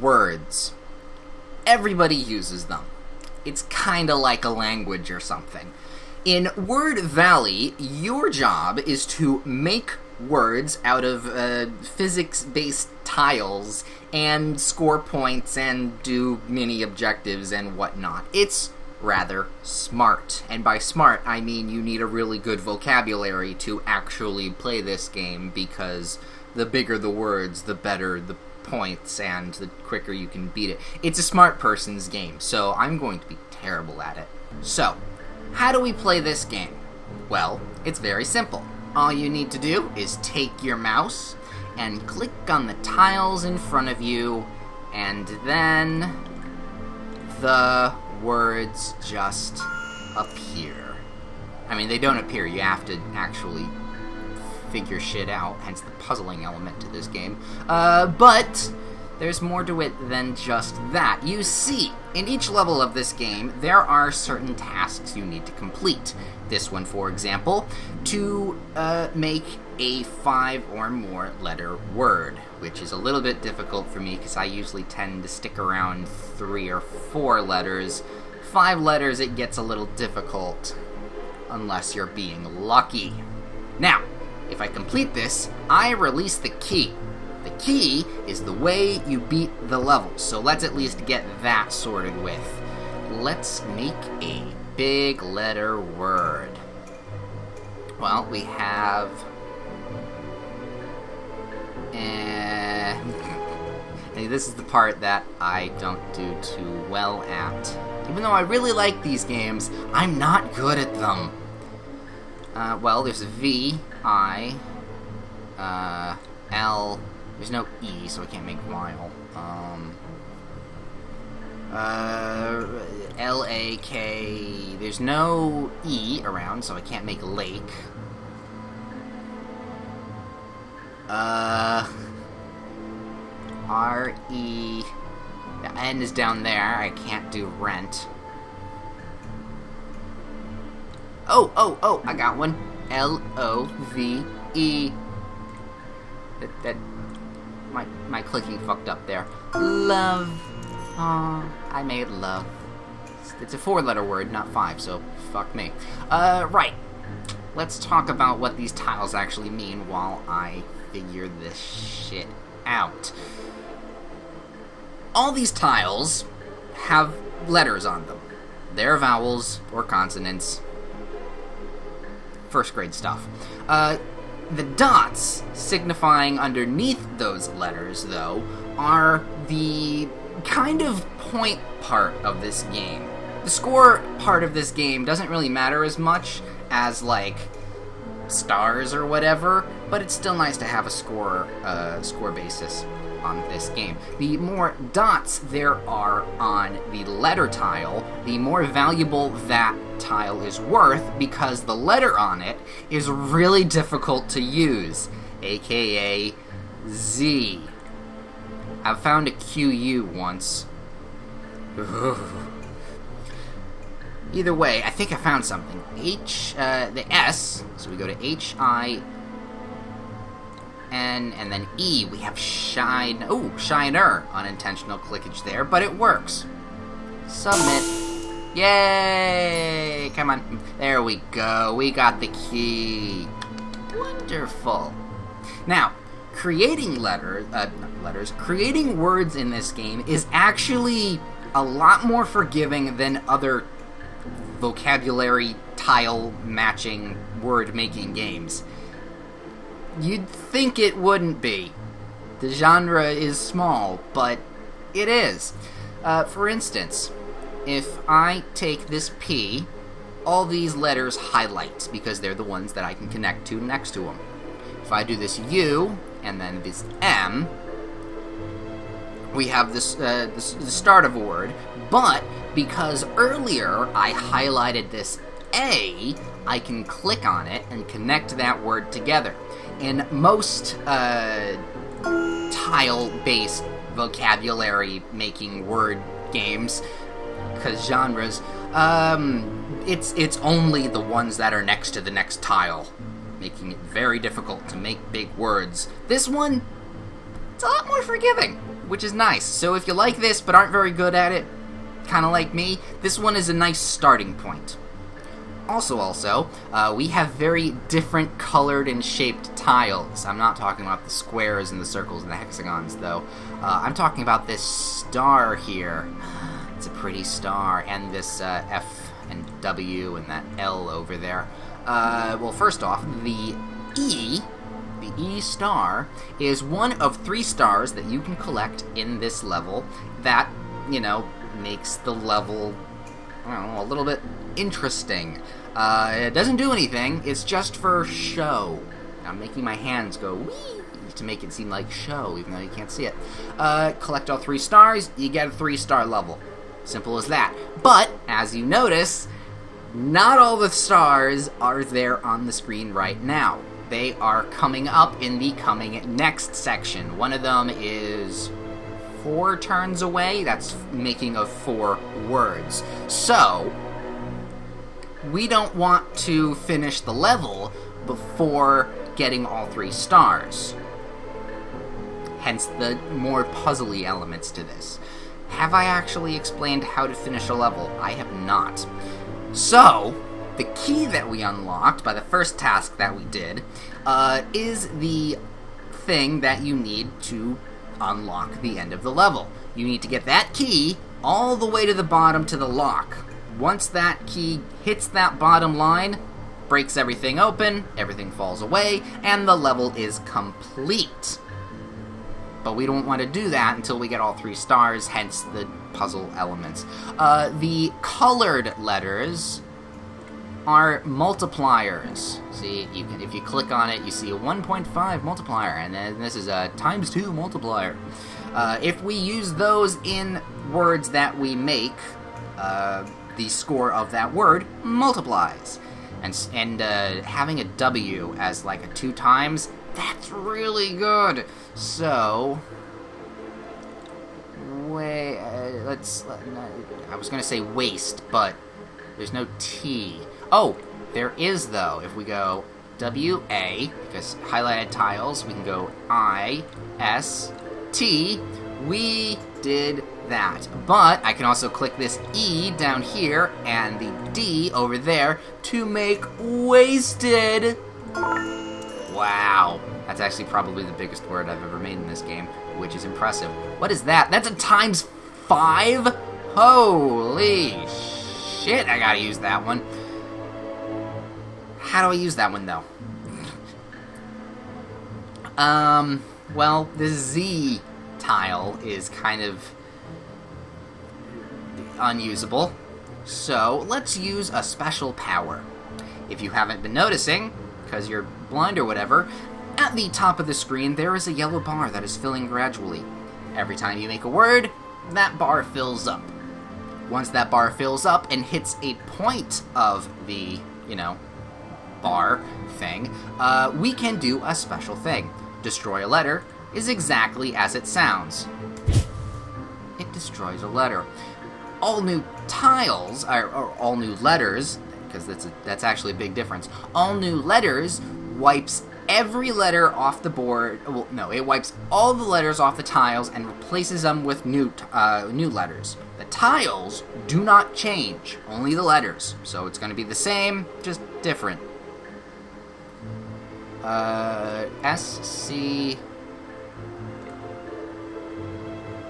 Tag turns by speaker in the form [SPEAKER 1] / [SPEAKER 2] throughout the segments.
[SPEAKER 1] Words. Everybody uses them. It's kinda like a language or something. In Word Valley, your job is to make words out of physics-based tiles and score points and do mini objectives and whatnot. It's rather smart. And by smart, I mean you need a really good vocabulary to actually play this game, because the bigger the words, the better the points, and the quicker you can beat it. It's a smart person's game, so I'm going to be terrible at it. So, how do we play this game? Well, it's very simple. All you need to do is take your mouse and click on the tiles in front of you, and then the words just appear. I mean, they don't appear. You have to actually figure shit out, hence the puzzling element to this game. But there's more to it than just that. You see, in each level of this game, there are certain tasks you need to complete. This one, for example, to make a 5 or more letter word, which is a little bit difficult for me because I usually tend to stick around 3 or 4 letters. 5 letters, it gets a little difficult, unless you're being lucky. Now, if I complete this, I release the key. The key is the way you beat the level, so let's at least get that sorted with. Let's make a big letter word. Well, we have... this is the part that I don't do too well at. Even though I really like these games, I'm not good at them. Well, there's a V, I, L, there's no E, so I can't make while. L, A, K, there's no E around, so I can't make lake. R, E, the N is down there, I can't do rent. Oh, I got one. L-O-V-E. My clicking fucked up there. Love. I made love. It's a 4-letter word, not 5, so fuck me. Right. Let's talk about what these tiles actually mean while I figure this shit out. All these tiles have letters on them. They're vowels or consonants. First grade stuff. The dots signifying underneath those letters, though, are the kind of point part of this game. The score part of this game doesn't really matter as much as, like, stars or whatever, but it's still nice to have a score basis on this game. The more dots there are on the letter tile, the more valuable that tile is worth, because the letter on it is really difficult to use, aka Z. I've found a QU once. Either way, I think I found something. The S, so we go to H-I-N, and then E, we have shine. Oh, shiner. Unintentional clickage there, but it works. Submit. Yay! Come on. There we go. We got the key. Wonderful. Now, creating creating words in this game is actually a lot more forgiving than other vocabulary tile matching word making games. You'd think it wouldn't be. The genre is small, but it is. For instance, if I take this P, all these letters highlight because they're the ones that I can connect to next to them. If I do this U and then this M, we have this the start of a word, but because earlier I highlighted this A, I can click on it and connect that word together. In most tile-based vocabulary-making word games, because genres, it's only the ones that are next to the next tile, making it very difficult to make big words. This one, it's a lot more forgiving. which is nice. So if you like this but aren't very good at it, kind of like me, this one is a nice starting point. Also, we have very different colored and shaped tiles. I'm not talking about the squares and the circles and the hexagons, though. I'm talking about this star here. It's a pretty star, and this F and W and that L over there. Well, first off, the E star, is one of 3 stars that you can collect in this level that, makes the level, I don't know, a little bit interesting. It doesn't do anything, it's just for show. I'm making my hands go wee to make it seem like show, even though you can't see it. Collect all 3 stars, you get a 3-star level. Simple as that. But, as you notice, not all the stars are there on the screen right now. They are coming up in the coming next section. One of them is 4 turns away. That's making of 4 words. So, we don't want to finish the level before getting all 3 stars. Hence the more puzzly elements to this. Have I actually explained how to finish a level? I have not. So, the key that we unlocked by the first task that we did is the thing that you need to unlock the end of the level. You need to get that key all the way to the bottom to the lock. Once that key hits that bottom line, breaks everything open, everything falls away, and the level is complete. But we don't want to do that until we get all 3 stars, hence the puzzle elements. The colored letters are multipliers. See, if you click on it, you see a 1.5 multiplier, and then this is a ×2 multiplier. If we use those in words that we make, the score of that word multiplies. And having a W as like a 2 times, that's really good. So, I was going to say waste, but there's no T. Oh, there is, though. If we go W-A, because highlighted tiles, we can go I-S-T. We did that. But I can also click this E down here and the D over there to make wasted. Wow. That's actually probably the biggest word I've ever made in this game, which is impressive. What is that? That's a ×5? Holy shit, I gotta use that one. How do I use that one, though? Well, the Z tile is kind of unusable. So, let's use a special power. If you haven't been noticing, because you're blind or whatever, at the top of the screen there is a yellow bar that is filling gradually. Every time you make a word, that bar fills up. Once that bar fills up and hits a point of the, bar thing, we can do a special thing. Destroy a letter is exactly as it sounds. It destroys a letter. All new tiles, or all new letters, because that's actually a big difference. All new letters wipes every letter off the board. Well, no, it wipes all the letters off the tiles and replaces them with new letters. The tiles do not change, only the letters. So it's going to be the same, just different. S-C...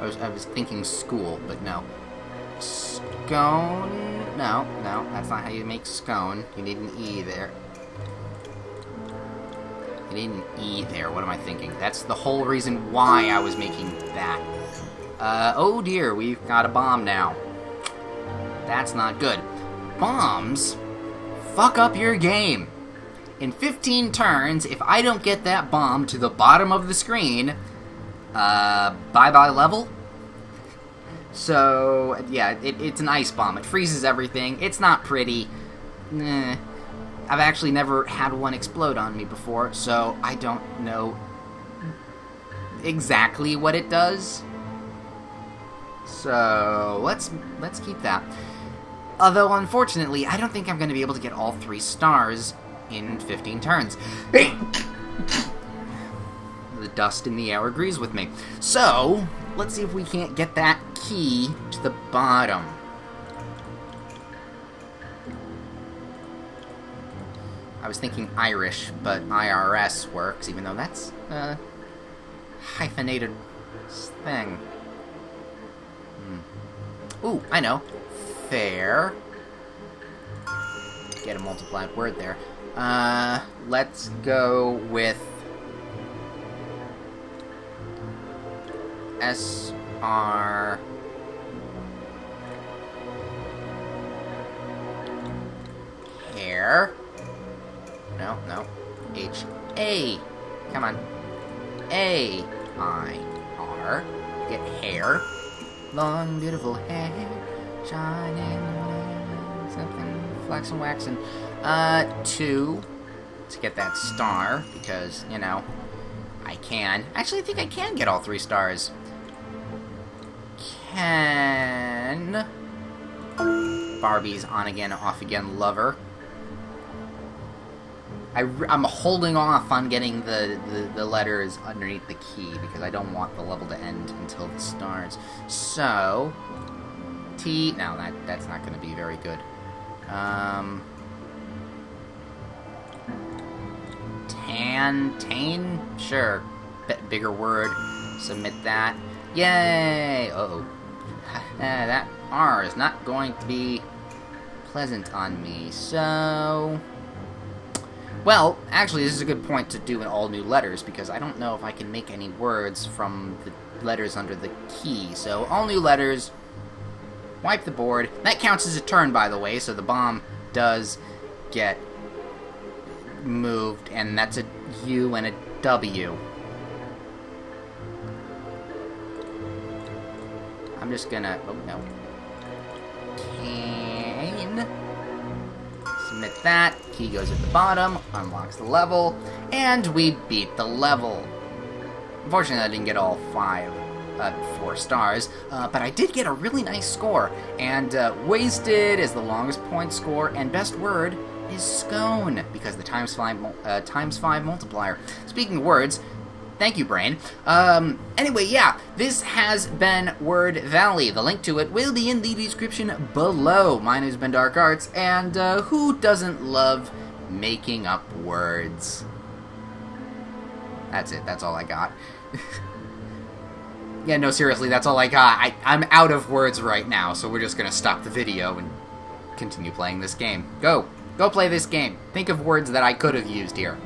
[SPEAKER 1] I was thinking school, but no. Scone... No, that's not how you make scone. You need an E there. You need an E there. What am I thinking? That's the whole reason why I was making that. Oh dear, we've got a bomb now. That's not good. Bombs fuck up your game. In 15 turns, if I don't get that bomb to the bottom of the screen, bye-bye level. So, yeah, it's an ice bomb. It freezes everything. It's not pretty. I've actually never had one explode on me before, so I don't know exactly what it does. So, let's keep that. Although, unfortunately, I don't think I'm going to be able to get all 3 stars in 15 turns. The dust in the air agrees with me. So, let's see if we can't get that key to the bottom. I was thinking Irish, but IRS works, even though that's a hyphenated thing. Ooh, I know. Fair. Get a multiplied word there. Let's go with SR. Hair. No. HA. Come on. AIR. Get hair. Long, beautiful hair. Shining. Something. Flaxen, waxen. 2. To get that star. Because, you know, I can. Actually, I think I can get all 3 stars. Can. Barbie's on again, off again lover. I'm holding off on getting the letters underneath the key because I don't want the level to end until the stars. So, T. No, that's not going to be very good. Tane? Sure. Bigger word. Submit that. Yay! Uh-oh. That R is not going to be pleasant on me, so... Well, actually, this is a good point to do in all new letters, because I don't know if I can make any words from the letters under the key. So, all new letters, wipe the board. That counts as a turn, by the way, so the bomb does get moved, and that's a U and a W. I'm just gonna... Oh, no. Cane. Submit that. Key goes at the bottom, unlocks the level, and we beat the level. Unfortunately, I didn't get all 4 stars, but I did get a really nice score. And wasted is the longest point score, and best word is scone, because the times 5 multiplier. Speaking of words, thank you, brain. Anyway, yeah, this has been Word Valley. The link to it will be in the description below. My name has been Dark Arts, and who doesn't love making up words? That's it. That's all I got. Yeah, no, seriously, that's all I got. I'm out of words right now, so we're just gonna stop the video and continue playing this game. Go play this game. Think of words that I could have used here.